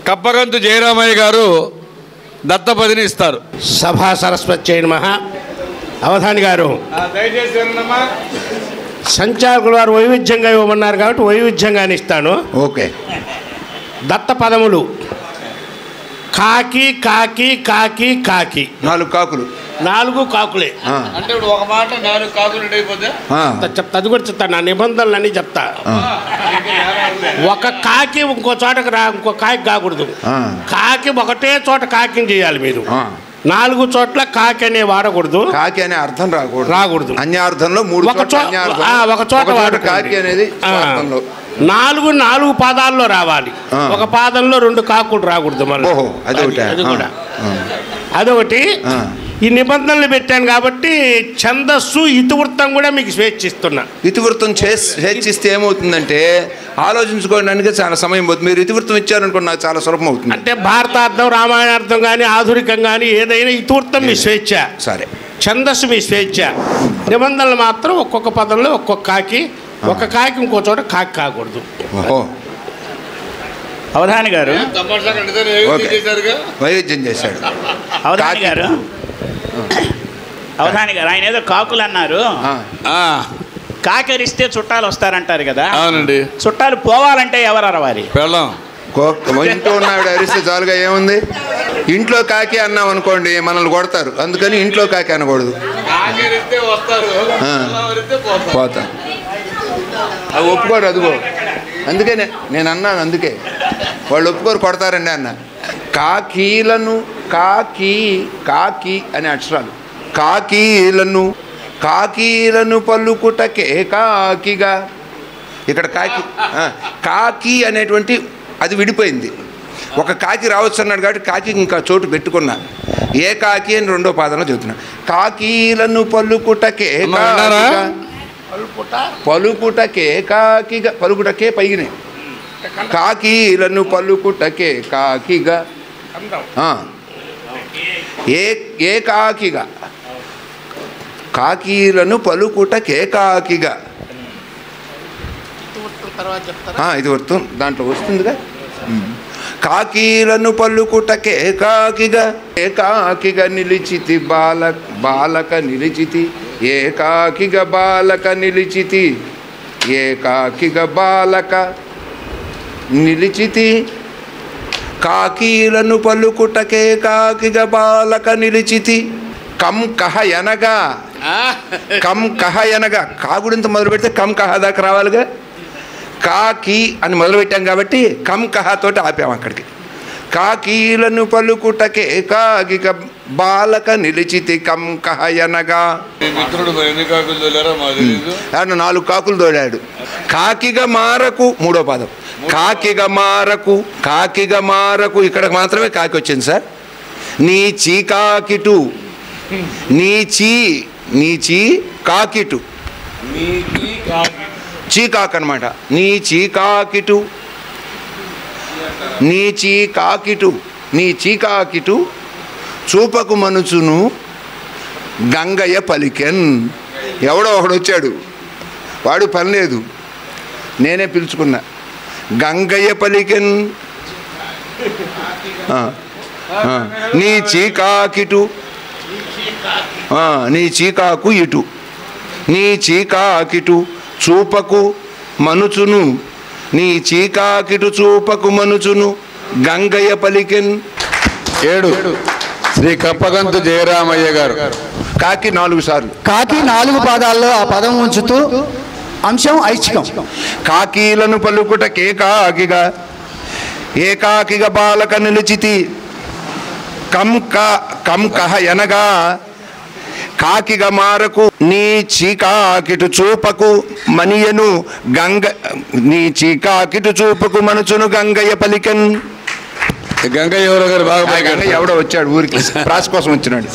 కప్పగంతు జయరామయ్య గారు దత్తపదిని ఇస్తారు. సభా సరస్వతి నమః. అవధాని గారు సంచారకులు వారు వైవిధ్యంగా ఇవ్వమన్నారు కాబట్టి వైవిధ్యంగానే ఇస్తాను. ఓకే. దత్త పదములు కాకి కాకి కాకి కాకి 4 కాకులు. 4 కాకులే. అంటే ఇప్పుడు ఒక మాట 4 కాకులు అయిపోతే చెప్తా, అది కూడా చెప్తా. నా నిబంధనలన్నీ చెప్తా. ఒక కాకి ఇంకో చోటకి ఇంకో కాకి కాకూడదు. కాకి ఒకటే చోట కాకిని చేయాలి మీరు. 4 చోట్ల కాకి అనే వాడకూడదు. కాకి అనే అర్థం రాకూడదు. అన్యార్థంలో 3 ఒక చోట వాడు కాకి అనేది 4 పాదాల్లో రావాలి. ఒక పాదంలో 2 కాకులు రాకూడదు. మళ్ళీ అదొకటి. ఈ నిబంధనలు పెట్టాను కాబట్టి ఛందస్సు ఇతివృత్తం కూడా మీకు స్వేచ్ఛిస్తున్నా. ఇతివృత్తం స్వేచ్ఛిస్తే ఏమవుతుందంటే ఆలోచించుకోవడానికి చాలా సమయం పోతుంది. మీరు ఇతివృత్తం ఇచ్చారనుకోండి నాకు చాలా సులభం అవుతుంది. అంటే భారతార్థం రామాయణార్థం కానీ ఆధునికం కానీ ఏదైనా ఇతివృత్తం మీ స్వేచ్ఛ. సరే. ఛందస్సు మీ స్వేచ్ఛ. నిబంధనలు మాత్రం ఒక్కొక్క పదంలో ఒక్కొక్క కాకి, ఒక కాకి ఇంకో చోట కాకి కాకూడదు. అవధాని గారు వైవిధ్యం చేశాడు. అవధాని గారు ఆయన ఏదో కాకులు అన్నారు. కాకరిస్తే చుట్టాలు వస్తారంటారు కదా. అవునండి. చుట్టాలు పోవాలంటే ఎవరు అరవాలి? ఇంట్లో ఉన్నావిడ అరిస్తే చాలుగా ఏముంది. ఇంట్లో కాకి అన్నాం అనుకోండి మనల్ని కొడతారు. అందుకని ఇంట్లో కాకి అనకూడదు. పోతా అవి ఒప్పుకోరు. అదిగో అందుకే నేను అన్నాను. అందుకే వాళ్ళు ఒప్పుకోరు, కొడతారండి అన్న. కాకీలను కాకి అనే అక్షరాలు. కాకీలను పలుకుటకే కాకిగా. ఇక్కడ కాకి అనేటువంటి అది విడిపోయింది. ఒక కాకి రావచ్చు అన్నాడు కాబట్టి కాకి ఇంకా చోటు పెట్టుకున్నా. ఏ కాకి అని 2వ పాదంలో చెబుతున్నా. కాకీలను పలుకుటకే కాకిగా. పలుకుటకే పైగినాయి. కాకీలను పలుకుటకే కాకిగా. ఏ కాకిగా. కాకీలను పలుకుటకే కాకిగా. ఇది వృత్తం దాంట్లో వస్తుందిగా. కాకీలను పలుకుటకే కాకిగా నిలిచితి బాలక నిలిచితి. ఏకాకిగా బాలక నిలిచితి. కాకీలను పలుకుటకే కాకిగా బాలక నిలిచితి. కం కహ ఎనగా కాగుడింత మొదలు పెడితే కం కహ దాకా రావాలిగా. కాకి అని మొదలుపెట్టాం కాబట్టి కం కహ తోటి ఆపాం అక్కడికి. కాకీలను పలుకుటకే కాకిగా బాలక నిలిచితి కం కహ ఎనగా. 4 కాకులు తోడాడు. కాకిగా మారకు 3వ పాదం. కాకిగా మారకు ఇక్కడ మాత్రమే కాకి వచ్చింది సార్. నీ చీకాకిటు. నీచి కాకిటు. చీకాకు అనమాట. నీ చీకాకిటు చూపకు మనుచును గంగయ్య పలికెన్. ఎవడో ఒకడు వచ్చాడు, వాడు పని లేదు, నేనే పిలుచుకున్నా. గంగయ్య పలికెన్. నీ చీకాకిటు. నీ చీకాకు ఇటు. నీ చీకాకిటు చూపకు మనుచును. నీ చీకాకిటు చూపకు మనుచును గంగయ్య పలికెన్. 7 శ్రీ కప్పగంతు జయరామయ్య గారు. కాకి 4 సార్లు. కాకి 4 పాదాల్లో ఆ పదం ఉంచుతూ అంశం ఐచ్ఛికం. కాకీలను పలుకుటకే కాకిగా ఏకాకిగా బాలక నిలిచితి. కం కహ ఎనగా కాకిగా మారకు. నీ చీకాకిటు చూపకు మనియను నీ చీకాకిటు చూపకు మనచును గంగయ్య పలికెన్. గంగయ్య ఎవరో గారు బాగా ఎవడో వచ్చాడు ఊరికి ప్రాస్ కోసం వచ్చినాడు.